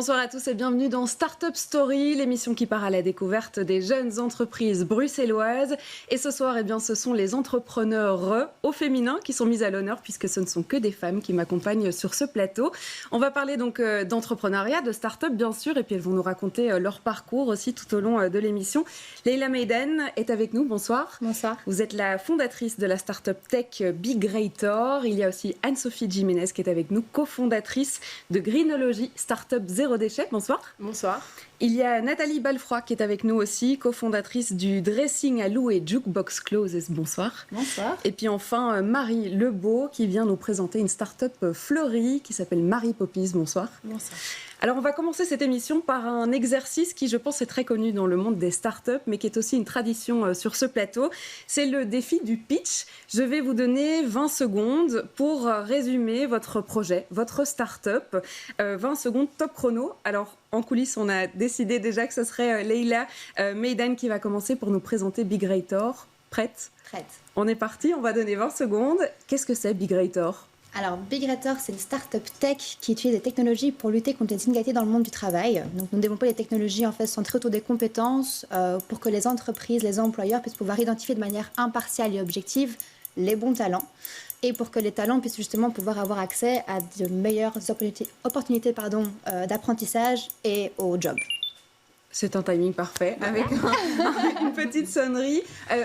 Bonsoir à tous et bienvenue dans Startup Story, l'émission qui part à la découverte des jeunes entreprises bruxelloises. Et ce soir, ce sont les entrepreneurs au féminin qui sont mises à l'honneur puisque ce ne sont que des femmes qui m'accompagnent sur ce plateau. On va parler donc d'entrepreneuriat, de start-up bien sûr, et puis elles vont nous raconter leur parcours aussi tout au long de l'émission. Leila Meydan est avec nous, bonsoir. Bonsoir. Vous êtes la fondatrice de la start-up tech Bigrator. Il y a aussi Anne-Sophie Jiménez qui est avec nous, cofondatrice de Greenology, start-up zéro déchet. Bonsoir. Bonsoir. Il y a Nathalie Balfroy qui est avec nous aussi, cofondatrice du dressing à louer Jukebox Closes. Bonsoir. Bonsoir. Et puis enfin Marie Lebeau qui vient nous présenter une start-up fleurie qui s'appelle Marie Poppies. Bonsoir. Bonsoir. Alors on va commencer cette émission par un exercice qui je pense est très connu dans le monde des startups mais qui est aussi une tradition sur ce plateau. C'est le défi du pitch. Je vais vous donner 20 secondes pour résumer votre projet, votre startup. 20 secondes top chrono. Alors en coulisses, on a décidé déjà que ce serait Leila Meydan qui va commencer pour nous présenter Bigrator. Prête ? Prête. On est parti, on va donner 20 secondes. Qu'est-ce que c'est Bigrator ? Alors, Bigrator, c'est une start-up tech qui utilise des technologies pour lutter contre les inégalités dans le monde du travail. Donc, nous développons des technologies en fait centrées autour des compétences pour que les entreprises, les employeurs puissent pouvoir identifier de manière impartiale et objective les bons talents et pour que les talents puissent justement pouvoir avoir accès à de meilleures opportunités d'apprentissage et au job. C'est un timing parfait avec une petite sonnerie.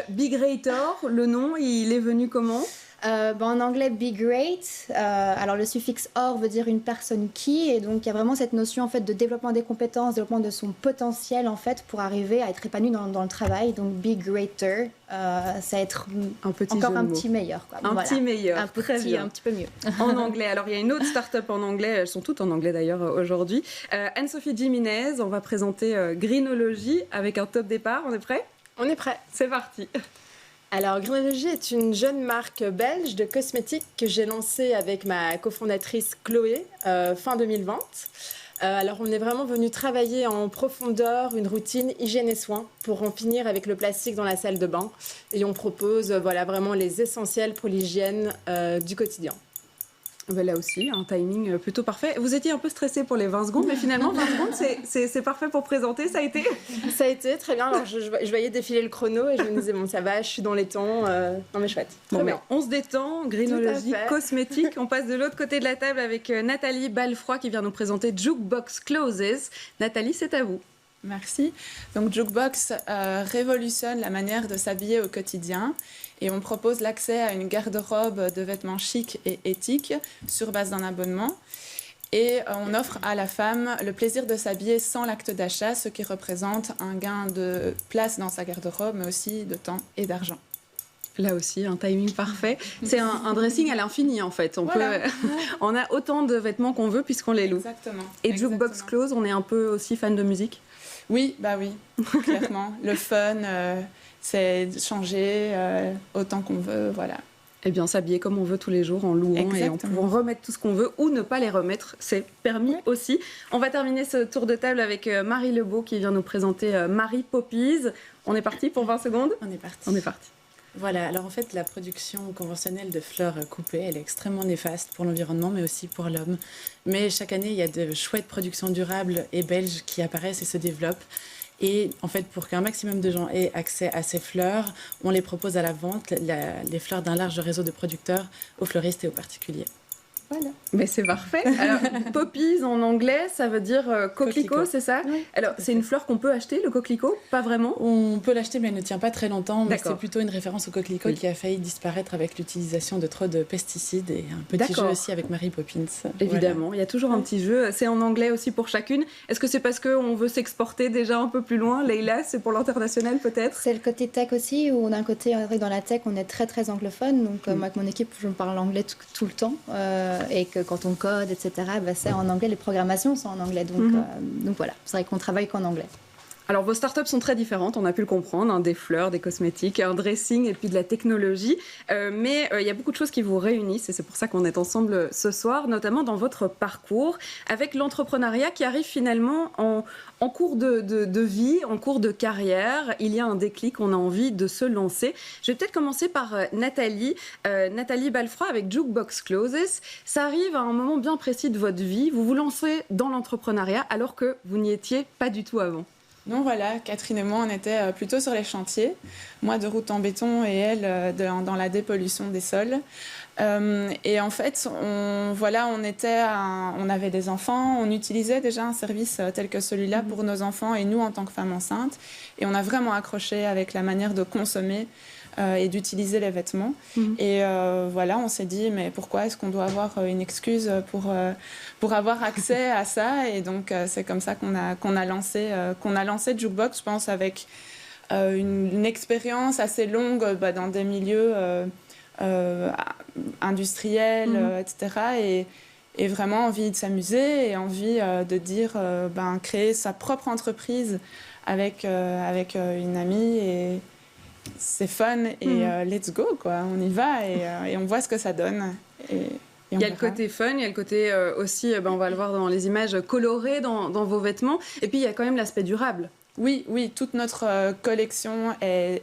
Bigrator, le nom, il est venu comment ? En anglais, be great. Alors le suffixe or veut dire une personne qui, et donc il y a vraiment cette notion en fait de développement des compétences, développement de son potentiel en fait pour arriver à être épanoui dans le travail. Donc be greater, ça va être un petit meilleur, quoi. Petit meilleur, un petit peu mieux. En anglais. Alors il y a une autre start-up en anglais, elles sont toutes en anglais d'ailleurs aujourd'hui. Anne-Sophie Jiménez, on va présenter Greenology avec un top départ. On est prêt ? On est prêt. C'est parti. Alors, Greenology est une jeune marque belge de cosmétiques que j'ai lancée avec ma cofondatrice Chloé fin 2020. Alors, on est vraiment venu travailler en profondeur une routine hygiène et soins pour en finir avec le plastique dans la salle de bain. Et on propose vraiment les essentiels pour l'hygiène du quotidien. Là aussi, un timing plutôt parfait. Vous étiez un peu stressé pour les 20 secondes, mais finalement, 20 secondes, c'est parfait pour présenter. Ça a été ? Ça a été très bien. Alors, je voyais défiler le chrono et je me disais, bon, ça va, je suis dans les temps. Non, mais chouette. Très bien. On se détend. Greenology, cosmétique. On passe de l'autre côté de la table avec Nathalie Balfroy qui vient nous présenter Jukebox Closes. Nathalie, c'est à vous. Merci. Donc Jukebox révolutionne la manière de s'habiller au quotidien et on propose l'accès à une garde-robe de vêtements chics et éthiques sur base d'un abonnement. Et on offre à la femme le plaisir de s'habiller sans l'acte d'achat, ce qui représente un gain de place dans sa garde-robe, mais aussi de temps et d'argent. Là aussi, un timing parfait. C'est un dressing à l'infini, en fait. On a autant de vêtements qu'on veut puisqu'on les loue. Exactement. Et Jukebox Close, on est un peu aussi fan de musique ? Oui, clairement. Le fun, c'est changer autant qu'on veut, voilà. Eh bien, s'habiller comme on veut tous les jours en louant. Exactement. Et en pouvant remettre tout ce qu'on veut ou ne pas les remettre, c'est permis aussi. On va terminer ce tour de table avec Marie Lebeau qui vient nous présenter Marie Poppies. On est parti pour 20 secondes ? On est parti. On est parti. Voilà, alors en fait, la production conventionnelle de fleurs coupées, elle est extrêmement néfaste pour l'environnement, mais aussi pour l'homme. Mais chaque année, il y a de chouettes productions durables et belges qui apparaissent et se développent. Et en fait, pour qu'un maximum de gens aient accès à ces fleurs, on les propose à la vente, les fleurs d'un large réseau de producteurs, aux fleuristes et aux particuliers. Voilà. Mais c'est parfait. Alors, poppies en anglais, ça veut dire coquelicot, c'est ça ? Oui. Alors, c'est une fleur qu'on peut acheter, le coquelicot ? Pas vraiment ? On peut l'acheter, mais elle ne tient pas très longtemps. Mais D'accord. c'est plutôt une référence au coquelicot qui a failli disparaître avec l'utilisation de trop de pesticides et un petit jeu aussi avec Mary Poppins. Évidemment, il y a toujours un petit jeu. C'est en anglais aussi pour chacune. Est-ce que c'est parce qu'on veut s'exporter déjà un peu plus loin ? Leila, c'est pour l'international peut-être ? C'est le côté tech aussi, où d'un côté, dans la tech, on est très très anglophone. Donc, moi, avec mon équipe, je parle anglais tout le temps. Et que quand on code, etc., c'est en anglais. Les programmations sont en anglais. Donc voilà, c'est vrai qu'on travaille qu'en anglais. Alors, vos startups sont très différentes, on a pu le comprendre, hein, des fleurs, des cosmétiques, un dressing et puis de la technologie. Mais il y a beaucoup de choses qui vous réunissent et c'est pour ça qu'on est ensemble ce soir, notamment dans votre parcours, avec l'entrepreneuriat qui arrive finalement en cours de vie, en cours de carrière. Il y a un déclic, on a envie de se lancer. Je vais peut-être commencer par Nathalie. Nathalie Balfroy avec Jukebox Closes. Ça arrive à un moment bien précis de votre vie. Vous vous lancez dans l'entrepreneuriat alors que vous n'y étiez pas du tout avant. Donc voilà, Catherine et moi, on était plutôt sur les chantiers. Moi, de route en béton et elle, dans la dépollution des sols. Et en fait, on avait des enfants, on utilisait déjà un service tel que celui-là pour nos enfants et nous en tant que femmes enceintes. Et on a vraiment accroché avec la manière de consommer et d'utiliser les vêtements. Et voilà, on s'est dit, mais pourquoi est-ce qu'on doit avoir une excuse pour avoir accès à ça? Et donc, c'est comme ça qu'on a lancé Jukebox, je pense, avec une expérience assez longue dans des milieux industriels, etc. Et vraiment envie de s'amuser et envie de dire, créer sa propre entreprise avec une amie et c'est fun et let's go, quoi. On y va et on voit ce que ça donne. Il y a le côté fun, il y a le côté aussi, on va le voir dans les images, colorées dans vos vêtements. Et puis il y a quand même l'aspect durable. Oui, toute notre collection est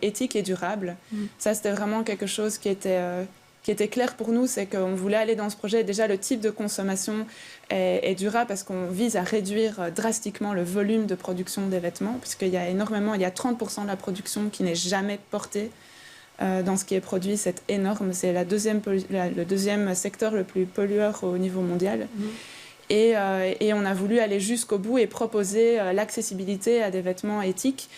éthique et durable. Ça, c'était vraiment quelque chose qui était clair pour nous, c'est qu'on voulait aller dans ce projet. Déjà, le type de consommation est durable parce qu'on vise à réduire drastiquement le volume de production des vêtements, puisqu'il y a 30% de la production qui n'est jamais portée dans ce qui est produit. C'est énorme, c'est le deuxième secteur le plus pollueur au niveau mondial. Et on a voulu aller jusqu'au bout et proposer l'accessibilité à des vêtements éthiques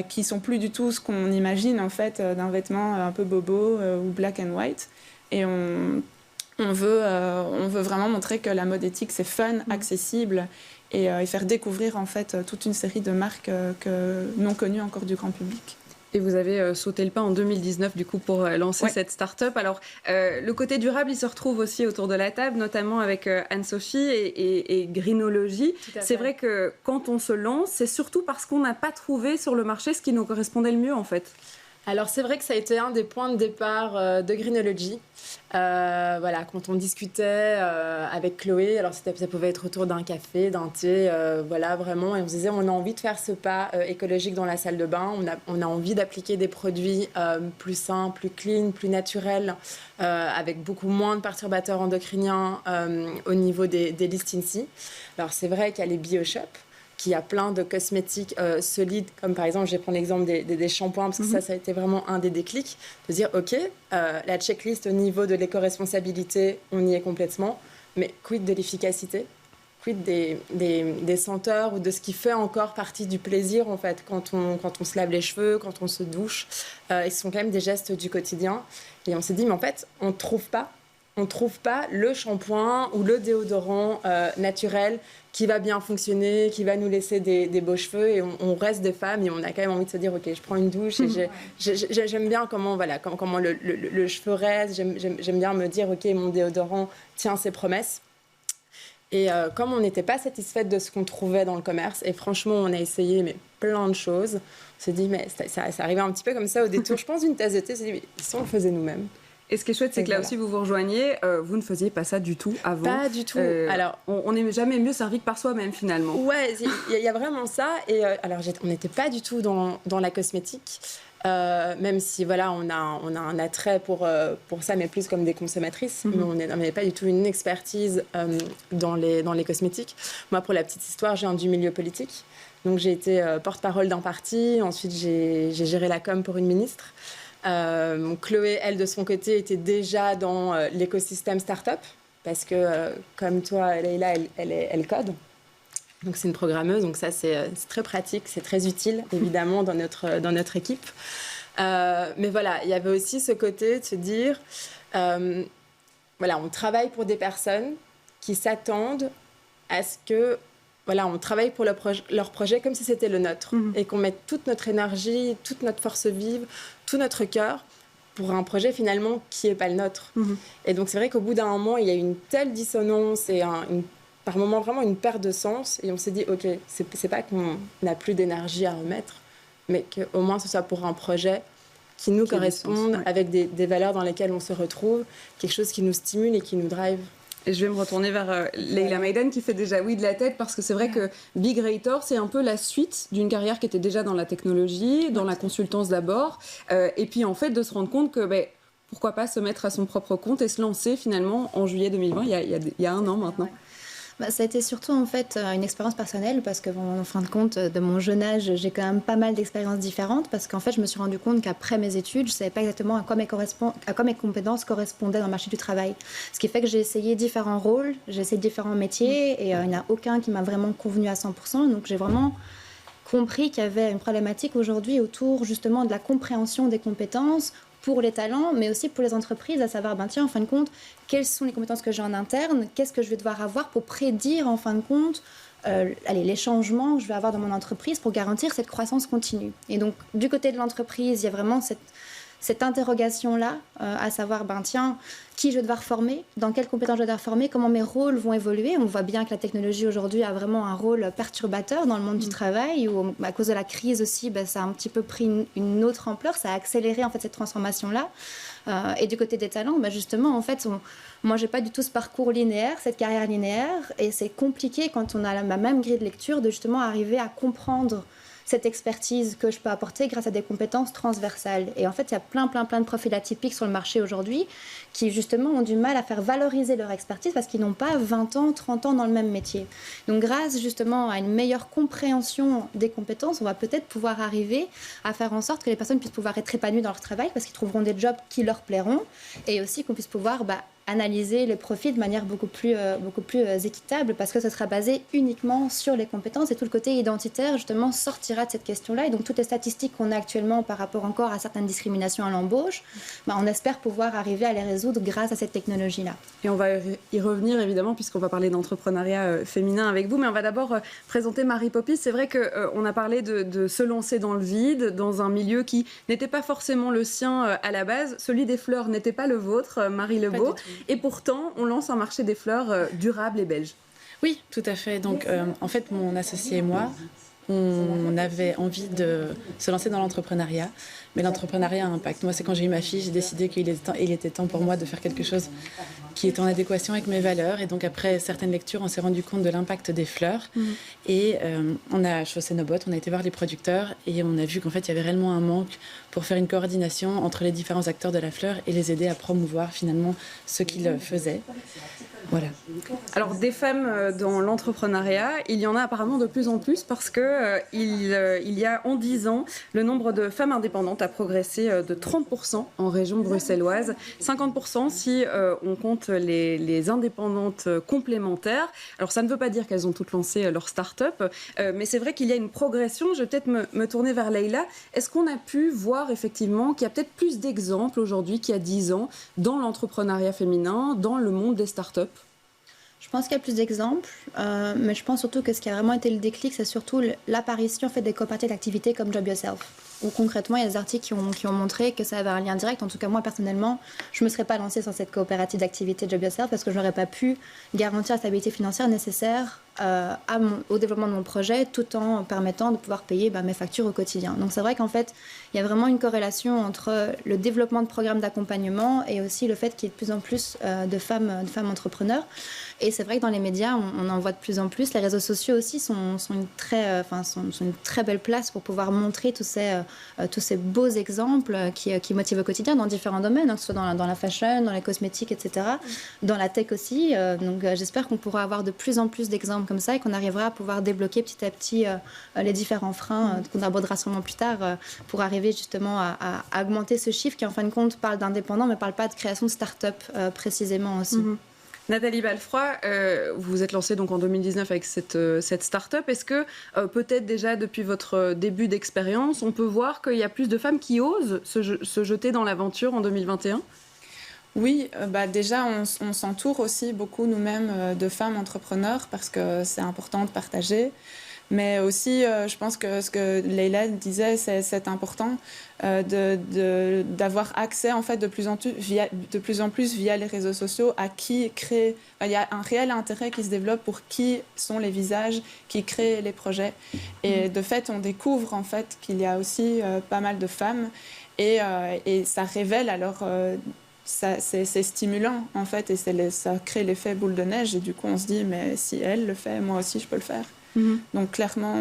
qui sont plus du tout ce qu'on imagine en fait d'un vêtement un peu bobo ou black and white. Et on veut vraiment montrer que la mode éthique c'est fun, accessible et faire découvrir en fait toute une série de marques non connues encore du grand public. Et vous avez sauté le pas en 2019 du coup pour lancer cette start-up. Alors le côté durable, il se retrouve aussi autour de la table, notamment avec Anne-Sophie et Greenology. C'est vrai que quand on se lance, c'est surtout parce qu'on n'a pas trouvé sur le marché ce qui nous correspondait le mieux en fait. Alors c'est vrai que ça a été un des points de départ de Greenology. Voilà, quand on discutait avec Chloé, alors ça pouvait être autour d'un café, d'un thé, voilà vraiment, et on se disait on a envie de faire ce pas écologique dans la salle de bain, on a envie d'appliquer des produits plus sains, plus clean, plus naturels, avec beaucoup moins de perturbateurs endocriniens au niveau des listings ici. Alors c'est vrai qu'il y a les BioShop, qui a plein de cosmétiques solides, comme par exemple, je vais prendre l'exemple des shampoings, parce que ça a été vraiment un des déclics, de dire, OK, la checklist au niveau de l'éco-responsabilité, on y est complètement, mais quid de l'efficacité? Quid des senteurs ou de ce qui fait encore partie du plaisir, en fait, quand on se lave les cheveux, quand on se douche, et ce sont quand même des gestes du quotidien. Et on s'est dit, mais en fait, on ne trouve pas le shampoing ou le déodorant naturel qui va bien fonctionner, qui va nous laisser des beaux cheveux et on reste des femmes et on a quand même envie de se dire ok, je prends une douche et j'aime bien comment le cheveu reste, j'aime bien me dire ok, mon déodorant tient ses promesses. Et comme on n'était pas satisfaite de ce qu'on trouvait dans le commerce, et franchement on a essayé mais plein de choses, on s'est dit mais ça arrivait un petit peu comme ça au détour, je pense, d'une tasse de thé, on s'est dit mais si on le faisait nous-mêmes. Et ce qui est chouette, c'est que là aussi, vous vous rejoignez. Vous ne faisiez pas ça du tout avant. Pas du tout. Alors, on n'est jamais mieux servi que par soi-même, finalement. Ouais, il y a vraiment ça. Et alors, on n'était pas du tout dans la cosmétique. Même si, voilà, on a un attrait pour ça, mais plus comme des consommatrices. Mais on n'avait pas du tout une expertise dans les cosmétiques. Moi, pour la petite histoire, je viens du milieu politique. Donc, j'ai été porte-parole d'un parti. Ensuite, j'ai géré la com pour une ministre. Chloé, elle, de son côté, était déjà dans l'écosystème start-up parce que, comme toi, Leïla, elle code. Donc, c'est une programmeuse. Donc, ça, c'est très pratique, c'est très utile, évidemment, dans notre équipe. Mais voilà, il y avait aussi ce côté de se dire, voilà, on travaille pour des personnes qui s'attendent à ce que... Voilà, on travaille pour leur projet comme si c'était le nôtre et qu'on mette toute notre énergie, toute notre force vive, tout notre cœur pour un projet finalement qui n'est pas le nôtre. Et donc c'est vrai qu'au bout d'un moment, il y a une telle dissonance et par moments vraiment une perte de sens. Et on s'est dit, OK, c'est pas qu'on n'a plus d'énergie à remettre, mais qu'au moins ce soit pour un projet qui nous corresponde, avec des valeurs dans lesquelles on se retrouve, quelque chose qui nous stimule et qui nous drive. Et je vais me retourner vers Leila Maïdan qui fait déjà oui de la tête, parce que c'est vrai que Big Rator, c'est un peu la suite d'une carrière qui était déjà dans la technologie, dans la consultance d'abord, et puis en fait de se rendre compte que pourquoi pas se mettre à son propre compte et se lancer finalement en juillet 2020, il y a un an maintenant. Ça a été surtout en fait une expérience personnelle, parce que en fin de compte, de mon jeune âge, j'ai quand même pas mal d'expériences différentes, parce qu'en fait je me suis rendu compte qu'après mes études, je savais pas exactement à quoi mes compétences correspondaient dans le marché du travail. Ce qui fait que j'ai essayé différents rôles, j'ai essayé différents métiers, et il n'y en a aucun qui m'a vraiment convenu à 100%. Donc j'ai vraiment compris qu'il y avait une problématique aujourd'hui autour justement de la compréhension des compétences pour les talents, mais aussi pour les entreprises, à savoir, tiens, en fin de compte, quelles sont les compétences que j'ai en interne, qu'est-ce que je vais devoir avoir pour prédire, en fin de compte, les changements que je vais avoir dans mon entreprise pour garantir cette croissance continue. Et donc, du côté de l'entreprise, il y a vraiment cette interrogation-là, à savoir, tiens, qui je vais devoir former, dans quelles compétences je vais devoir former, comment mes rôles vont évoluer. On voit bien que la technologie aujourd'hui a vraiment un rôle perturbateur dans le monde du travail, où à cause de la crise aussi, ça a un petit peu pris une autre ampleur, ça a accéléré en fait cette transformation-là. Et du côté des talents, justement, en fait, moi, j'ai pas du tout ce parcours linéaire, cette carrière linéaire, et c'est compliqué quand on a la même grille de lecture de justement arriver à comprendre cette expertise que je peux apporter grâce à des compétences transversales. Et en fait, il y a plein de profils atypiques sur le marché aujourd'hui qui, justement, ont du mal à faire valoriser leur expertise parce qu'ils n'ont pas 20 ans, 30 ans dans le même métier. Donc, grâce, justement, à une meilleure compréhension des compétences, on va peut-être pouvoir arriver à faire en sorte que les personnes puissent pouvoir être épanouies dans leur travail parce qu'ils trouveront des jobs qui leur plairont, et aussi qu'on puisse pouvoir analyser les profils de manière beaucoup plus équitable, parce que ce sera basé uniquement sur les compétences, et tout le côté identitaire justement sortira de cette question-là. Et donc toutes les statistiques qu'on a actuellement par rapport encore à certaines discriminations à l'embauche, on espère pouvoir arriver à les résoudre grâce à cette technologie-là. Et on va y revenir évidemment, puisqu'on va parler d'entrepreneuriat féminin avec vous, mais on va d'abord présenter Mary Poppy. C'est vrai qu'on a parlé de se lancer dans le vide, dans un milieu qui n'était pas forcément le sien à la base. Celui des fleurs n'était pas le vôtre, Marie Lebeau. Et pourtant, on lance un marché des fleurs durable et belge. Oui, tout à fait. Donc, en fait, mon associé et moi, on avait envie de se lancer dans l'entrepreneuriat. Mais l'entrepreneuriat a un impact. Moi, c'est quand j'ai eu ma fille, j'ai décidé qu'il était temps pour moi de faire quelque chose qui est en adéquation avec mes valeurs. Et donc, après certaines lectures, on s'est rendu compte de l'impact des fleurs. Et on a chaussé nos bottes, on a été voir les producteurs et on a vu qu'en fait, il y avait réellement un manque pour faire une coordination entre les différents acteurs de la fleur et les aider à promouvoir finalement ce qu'ils faisaient. Voilà. Alors, des femmes dans l'entrepreneuriat, il y en a apparemment de plus en plus, parce que il y a en 10 ans, le nombre de femmes indépendantes a progressé de 30% en région bruxelloise, 50% si on compte les indépendantes complémentaires. Alors, ça ne veut pas dire qu'elles ont toutes lancé leur start-up, mais c'est vrai qu'il y a une progression. Je vais peut-être me tourner vers Leila. Est-ce qu'on a pu voir effectivement qu'il y a peut-être plus d'exemples aujourd'hui qu'il y a 10 ans dans l'entrepreneuriat féminin, dans le monde des start-up ? Je pense qu'il y a plus d'exemples, mais je pense surtout que ce qui a vraiment été le déclic, c'est surtout l'apparition des coopératives d'activité comme Job Yourself. Où concrètement, il y a des articles qui ont montré que ça avait un lien direct. En tout cas, moi, personnellement, je ne me serais pas lancée sur cette coopérative d'activité Job Yourself parce que je n'aurais pas pu garantir la stabilité financière nécessaire au développement de mon projet, tout en permettant de pouvoir payer mes factures au quotidien. Donc c'est vrai qu'en fait, il y a vraiment une corrélation entre le développement de programmes d'accompagnement et aussi le fait qu'il y ait de plus en plus de femmes entrepreneurs. Et c'est vrai que dans les médias, on en voit de plus en plus. Les réseaux sociaux aussi sont une très belle place pour pouvoir montrer tous ces beaux exemples qui motivent au quotidien dans différents domaines, que ce soit dans la fashion, dans les cosmétiques, etc. Dans la tech aussi. Donc j'espère qu'on pourra avoir de plus en plus d'exemples comme ça et qu'on arrivera à pouvoir débloquer petit à petit les différents freins qu'on abordera sûrement plus tard pour arriver justement à augmenter ce chiffre qui en fin de compte parle d'indépendants mais ne parle pas de création de start-up précisément aussi. Nathalie Balfroy, vous vous êtes lancée donc en 2019 avec cette start-up. Est-ce que peut-être déjà depuis votre début d'expérience, on peut voir qu'il y a plus de femmes qui osent se jeter dans l'aventure en 2021 ? Oui, déjà, on s'entoure aussi beaucoup nous-mêmes de femmes entrepreneurs parce que c'est important de partager. Mais aussi, je pense que ce que Leïla disait, c'est important d'avoir accès en fait de plus en plus via les réseaux sociaux à qui crée. Il y a un réel intérêt qui se développe pour qui sont les visages qui créent les projets. Et de fait, on découvre en fait qu'il y a aussi pas mal de femmes et ça révèle alors. C'est stimulant en fait et ça crée l'effet boule de neige et du coup on se dit mais si elle le fait, moi aussi je peux le faire. Donc clairement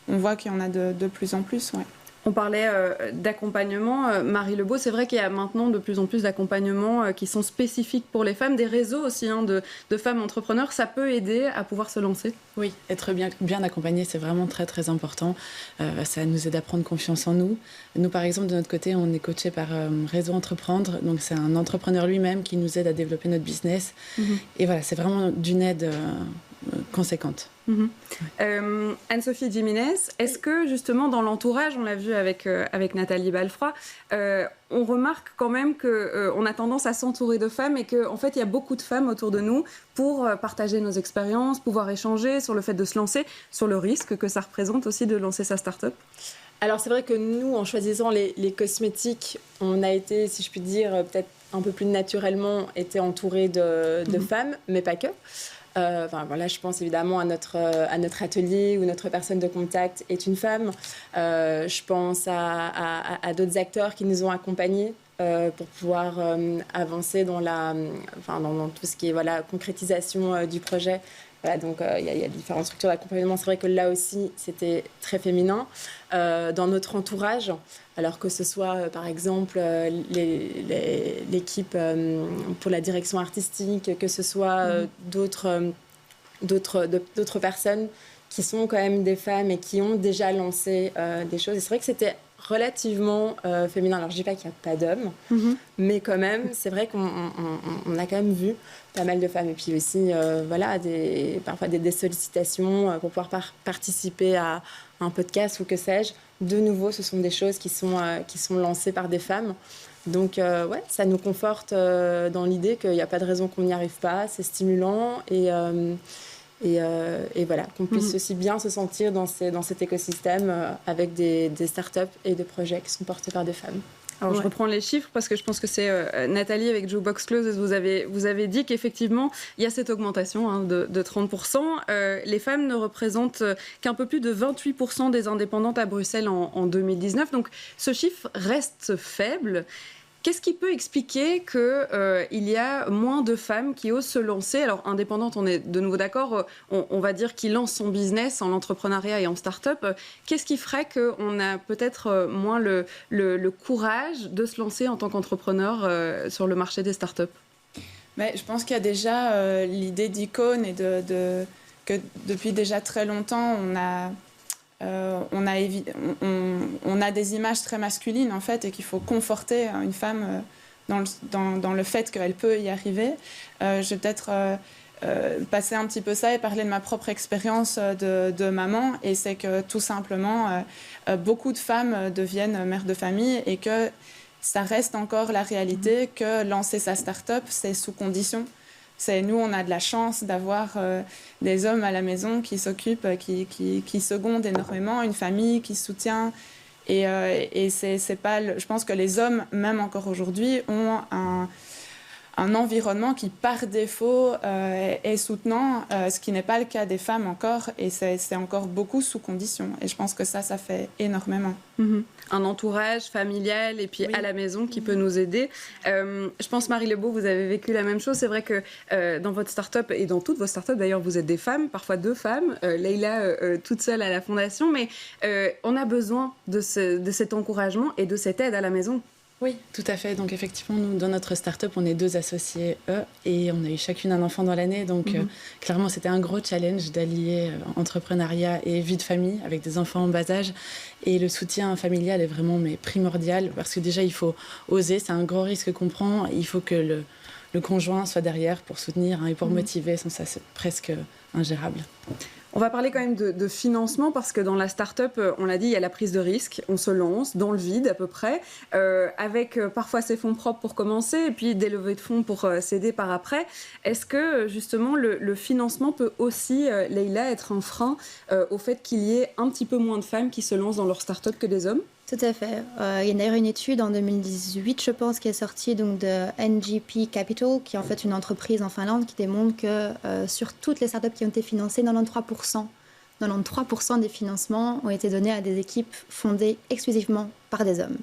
on voit qu'il y en a de plus en plus. Ouais. On parlait d'accompagnement. Marie Lebeau, c'est vrai qu'il y a maintenant de plus en plus d'accompagnements qui sont spécifiques pour les femmes, des réseaux aussi de femmes entrepreneurs. Ça peut aider à pouvoir se lancer. Oui, être bien accompagné, c'est vraiment très très important. Ça nous aide à prendre confiance en nous. Nous, par exemple, de notre côté, on est coaché par Réseau Entreprendre. Donc c'est un entrepreneur lui-même qui nous aide à développer notre business. Et voilà, c'est vraiment d'une aide conséquente. Anne-Sophie Jiménez, est-ce que justement dans l'entourage, on l'a vu avec Nathalie Balfroy, on remarque quand même qu'on a tendance à s'entourer de femmes et qu'en fait il y a beaucoup de femmes autour de nous pour partager nos expériences, pouvoir échanger sur le fait de se lancer, sur le risque que ça représente aussi de lancer sa start-up? Alors c'est vrai que nous, en choisissant les cosmétiques, on a été, si je puis dire, peut-être un peu plus naturellement été entourés de femmes, mais pas que. Voilà, je pense évidemment à notre atelier où notre personne de contact est une femme. Je pense à d'autres acteurs qui nous ont accompagnés pour pouvoir avancer dans tout ce qui est concrétisation du projet. Voilà, donc il y a différentes structures d'accompagnement. C'est vrai que là aussi, c'était très féminin. Dans notre entourage, alors que ce soit par exemple l'équipe pour la direction artistique, que ce soit d'autres personnes qui sont quand même des femmes et qui ont déjà lancé des choses. Et c'est vrai que c'était relativement féminin. Alors je dis pas qu'il n'y a pas d'hommes, mais quand même, c'est vrai qu'on a quand même vu pas mal de femmes. Et puis aussi, parfois des sollicitations pour pouvoir participer à un podcast ou que sais-je. De nouveau, ce sont des choses qui sont lancées par des femmes. Donc, ça nous conforte dans l'idée qu'il n'y a pas de raison qu'on n'y arrive pas. C'est stimulant et voilà, qu'on puisse aussi bien se sentir dans cet écosystème avec des startups et des projets qui sont portés par des femmes. Alors, je reprends les chiffres parce que je pense que c'est Nathalie avec Jukebox Close. Vous avez dit qu'effectivement, il y a cette augmentation de 30%. Les femmes ne représentent qu'un peu plus de 28% des indépendantes à Bruxelles en 2019. Donc, ce chiffre reste faible. Qu'est-ce qui peut expliquer qu'il y a moins de femmes qui osent se lancer? Alors, indépendante, on est de nouveau d'accord, on va dire qui lance son business en entrepreneuriat et en start-up. Qu'est-ce qui ferait qu'on a peut-être moins le courage de se lancer en tant qu'entrepreneur sur le marché des start-up? Mais je pense qu'il y a déjà l'idée d'icône et que depuis déjà très longtemps, on a des images très masculines en fait et qu'il faut conforter une femme dans le fait qu'elle peut y arriver. Je vais peut-être passer un petit peu ça et parler de ma propre expérience de maman, et c'est que tout simplement beaucoup de femmes deviennent mères de famille et que ça reste encore la réalité que lancer sa start-up, c'est sous condition. Nous, on a de la chance d'avoir des hommes à la maison qui s'occupent, qui secondent énormément, une famille qui soutient. Et c'est pas, je pense que les hommes, même encore aujourd'hui, ont un environnement qui, par défaut, est soutenant, ce qui n'est pas le cas des femmes encore. Et c'est encore beaucoup sous condition. Et je pense que ça fait énormément. Un entourage familial et puis à la maison qui peut nous aider. Je pense, Marie Lebeau, vous avez vécu la même chose. C'est vrai que dans votre start-up et dans toutes vos start-up, d'ailleurs, vous êtes des femmes, parfois deux femmes. Leïla, toute seule à la fondation. Mais on a besoin de cet encouragement et de cette aide à la maison. Oui, tout à fait. Donc effectivement, nous, dans notre start-up, on est 2 associés et on a eu chacune un enfant dans l'année. Donc clairement, c'était un gros challenge d'allier entrepreneuriat et vie de famille avec des enfants en bas âge. Et le soutien familial est vraiment primordial parce que déjà, il faut oser. C'est un gros risque qu'on prend. Il faut que le conjoint soit derrière pour soutenir et pour motiver. Sans ça, c'est presque ingérable. On va parler quand même de financement parce que dans la start-up, on l'a dit, il y a la prise de risque. On se lance dans le vide à peu près, avec parfois ses fonds propres pour commencer et puis des levées de fonds pour s'aider par après. Est-ce que justement le financement peut aussi, Leïla, être un frein au fait qu'il y ait un petit peu moins de femmes qui se lancent dans leur start-up que des hommes ? Tout à fait. Il y a d'ailleurs une étude en 2018, je pense, qui est sortie donc, de NGP Capital, qui est en fait une entreprise en Finlande qui démontre que sur toutes les startups qui ont été financées, 93% des financements ont été donnés à des équipes fondées exclusivement par des hommes.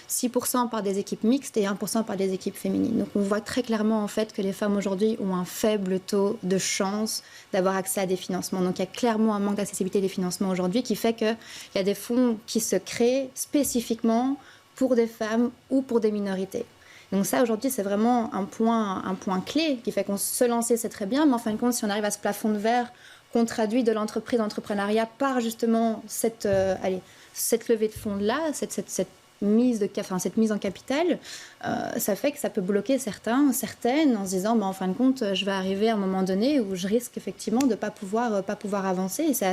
6% par des équipes mixtes et 1% par des équipes féminines. Donc on voit très clairement en fait que les femmes aujourd'hui ont un faible taux de chance d'avoir accès à des financements. Donc il y a clairement un manque d'accessibilité des financements aujourd'hui qui fait qu'il y a des fonds qui se créent spécifiquement pour des femmes ou pour des minorités. Donc ça, aujourd'hui, c'est vraiment un point clé qui fait qu'on se lancer, c'est très bien, mais en fin de compte, si on arrive à ce plafond de verre qu'on traduit de l'entreprise d'entrepreneuriat par justement cette levée de fonds-là, cette mise en capital, ça fait que ça peut bloquer certaines, en se disant, en fin de compte, je vais arriver à un moment donné où je risque effectivement de ne pas pouvoir avancer. Et c'est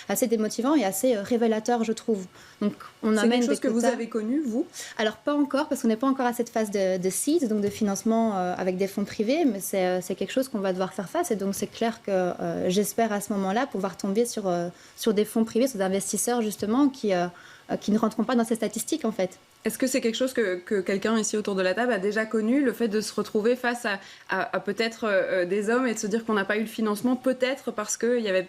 assez démotivant et assez révélateur, je trouve. Donc, c'est quelque chose que vous avez connu, vous ? Alors, pas encore, parce qu'on n'est pas encore à cette phase de seed, donc de financement avec des fonds privés, mais c'est quelque chose qu'on va devoir faire face. Et donc, c'est clair que j'espère à ce moment-là pouvoir tomber sur des fonds privés, sur des investisseurs, justement, qui ne rentreront pas dans ces statistiques, en fait. Est-ce que c'est quelque chose que quelqu'un ici autour de la table a déjà connu, le fait de se retrouver face à peut-être des hommes et de se dire qu'on n'a pas eu le financement, peut-être parce qu'il y avait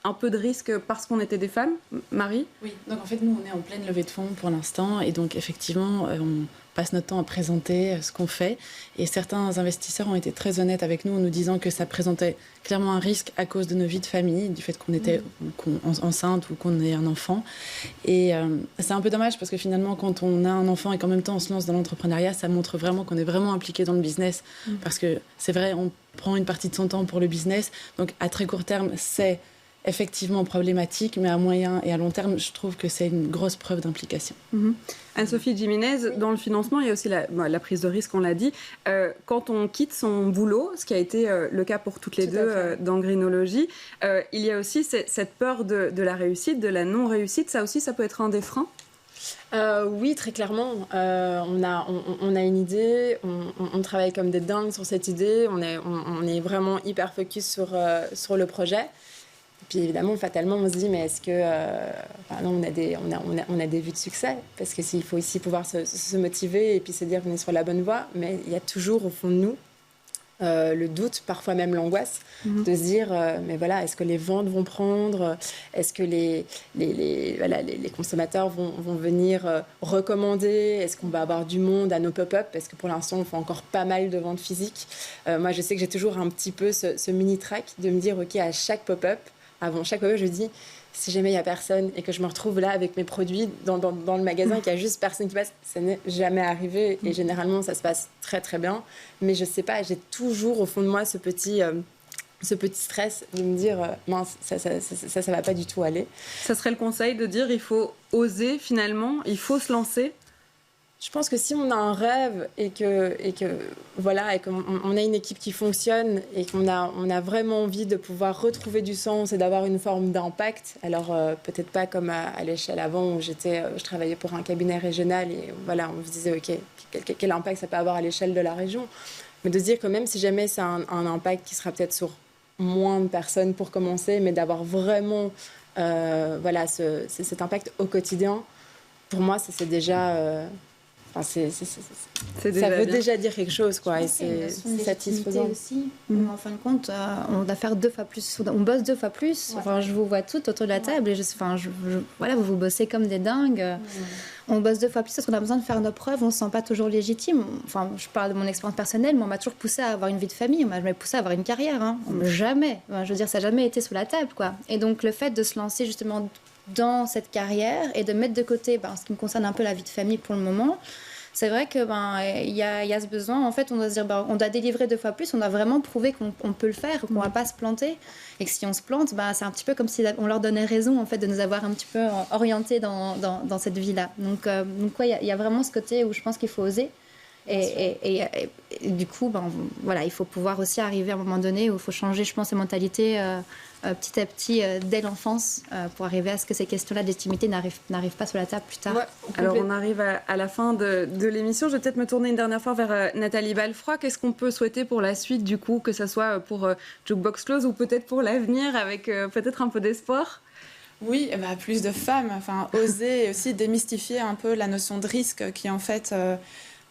un peu de risque parce qu'on était des femmes ? Marie ? Oui, donc en fait, nous, on est en pleine levée de fonds pour l'instant. Et donc, effectivement, on passe notre temps à présenter ce qu'on fait. Et certains investisseurs ont été très honnêtes avec nous en nous disant que ça présentait clairement un risque à cause de nos vies de famille, du fait qu'on était enceinte ou qu'on ait un enfant. Et c'est un peu dommage parce que finalement, quand on a un enfant et qu'en même temps on se lance dans l'entrepreneuriat, ça montre vraiment qu'on est vraiment impliqué dans le business. Parce que c'est vrai, on prend une partie de son temps pour le business. Donc, à très court terme, c'est effectivement problématique, mais à moyen et à long terme, je trouve que c'est une grosse preuve d'implication. Anne-Sophie Jiménez, dans le financement, il y a aussi la prise de risque, on l'a dit. Quand on quitte son boulot, ce qui a été le cas pour toutes les deux dans Greenology, il y a aussi cette peur de la réussite, de la non-réussite. Ça aussi, ça peut être un des freins ? Oui, très clairement. On a une idée, on travaille comme des dingues sur cette idée, on est vraiment hyper focus sur le projet. Puis évidemment, fatalement, on se dit, mais est-ce que... non, on a des vues de succès, parce qu'il faut ici pouvoir se motiver et puis se dire qu'on est sur la bonne voie, mais il y a toujours au fond de nous le doute, parfois même l'angoisse, de se dire, mais voilà, est-ce que les ventes vont prendre ? Est-ce que les consommateurs vont venir recommander ? Est-ce qu'on va avoir du monde à nos pop-up ? Parce que pour l'instant, on fait encore pas mal de ventes physiques. Moi, je sais que j'ai toujours un petit peu ce mini-track de me dire, OK, à chaque pop-up, avant chaque pop-up, je dis, si jamais il n'y a personne et que je me retrouve là avec mes produits dans le magasin, qu'il n'y a juste personne qui passe, ça n'est jamais arrivé. Et généralement, ça se passe très, très bien. Mais je ne sais pas, j'ai toujours au fond de moi ce petit stress de me dire, mince, ça va pas du tout aller. Ça serait le conseil de dire, il faut oser finalement, il faut se lancer ? Je pense que si on a un rêve et qu'on a une équipe qui fonctionne et qu'on a vraiment envie de pouvoir retrouver du sens et d'avoir une forme d'impact, alors peut-être pas comme à l'échelle avant où je travaillais pour un cabinet régional et voilà, on se disait ok, quel impact ça peut avoir à l'échelle de la région, mais de se dire que même si jamais c'est un impact qui sera peut-être sur moins de personnes pour commencer, mais d'avoir vraiment cet impact au quotidien, pour moi c'est déjà... ça veut déjà dire quelque chose, quoi, et c'est satisfaisant aussi. En fin de compte, on doit faire 2 fois plus, on bosse 2 fois plus. Enfin, je vous vois toutes autour de la table et vous bossez comme des dingues. On bosse 2 fois plus parce qu'on a besoin de faire nos preuves. On se sent pas toujours légitime. Enfin, je parle de mon expérience personnelle, mais on m'a toujours poussé à avoir une vie de famille. On m'a jamais poussé à avoir une carrière. Jamais. Enfin, je veux dire, ça n'a jamais été sous la table, quoi. Et donc, le fait de se lancer justement dans cette carrière et de mettre de côté, ce qui me concerne un peu la vie de famille pour le moment, c'est vrai que y a ce besoin. En fait, on doit se dire, on doit délivrer 2 fois plus. On doit vraiment prouver qu'on peut le faire, qu'on va pas se planter. Et que si on se plante, c'est un petit peu comme si on leur donnait raison en fait de nous avoir un petit peu orientés dans cette vie-là. Donc il y a vraiment ce côté où je pense qu'il faut oser. Et du coup, voilà, il faut pouvoir aussi arriver à un moment donné où il faut changer, je pense, les mentalités petit à petit dès l'enfance pour arriver à ce que ces questions-là d'intimité n'arrivent pas sur la table plus tard. Ouais. Alors on arrive à la fin de l'émission. Je vais peut-être me tourner une dernière fois vers Nathalie Balfroy. Qu'est-ce qu'on peut souhaiter pour la suite du coup, que ce soit pour Jukebox Close ou peut-être pour l'avenir avec peut-être un peu d'espoir? Oui, plus de femmes, oser aussi démystifier un peu la notion de risque qui en fait...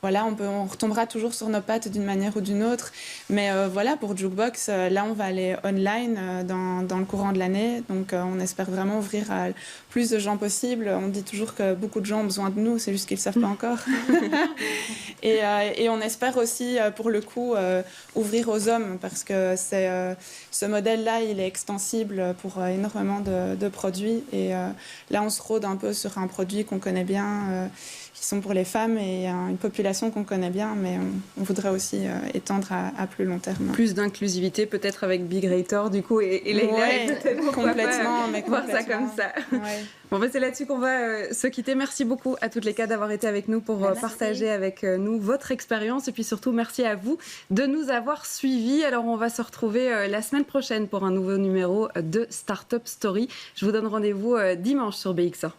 Voilà, on retombera toujours sur nos pattes d'une manière ou d'une autre. Mais voilà, pour Jukebox, là, on va aller online dans le courant de l'année. Donc, on espère vraiment ouvrir à plus de gens possible. On dit toujours que beaucoup de gens ont besoin de nous, c'est juste qu'ils ne le savent pas encore. Et on espère aussi, pour le coup, ouvrir aux hommes parce que ce modèle-là, il est extensible pour énormément de produits. Et là, on se rôde un peu sur un produit qu'on connaît bien, qui sont pour les femmes et une population qu'on connaît bien, mais on voudrait aussi étendre à plus long terme. Plus d'inclusivité peut-être avec Big Rator du coup et les complètement, voir ça comme ça. Ouais. Bon, c'est là-dessus qu'on va se quitter. Merci beaucoup à toutes les quatre d'avoir été avec nous pour partager avec nous votre expérience et puis surtout merci à vous de nous avoir suivis. Alors on va se retrouver la semaine prochaine pour un nouveau numéro de Startup Story. Je vous donne rendez-vous dimanche sur BX1.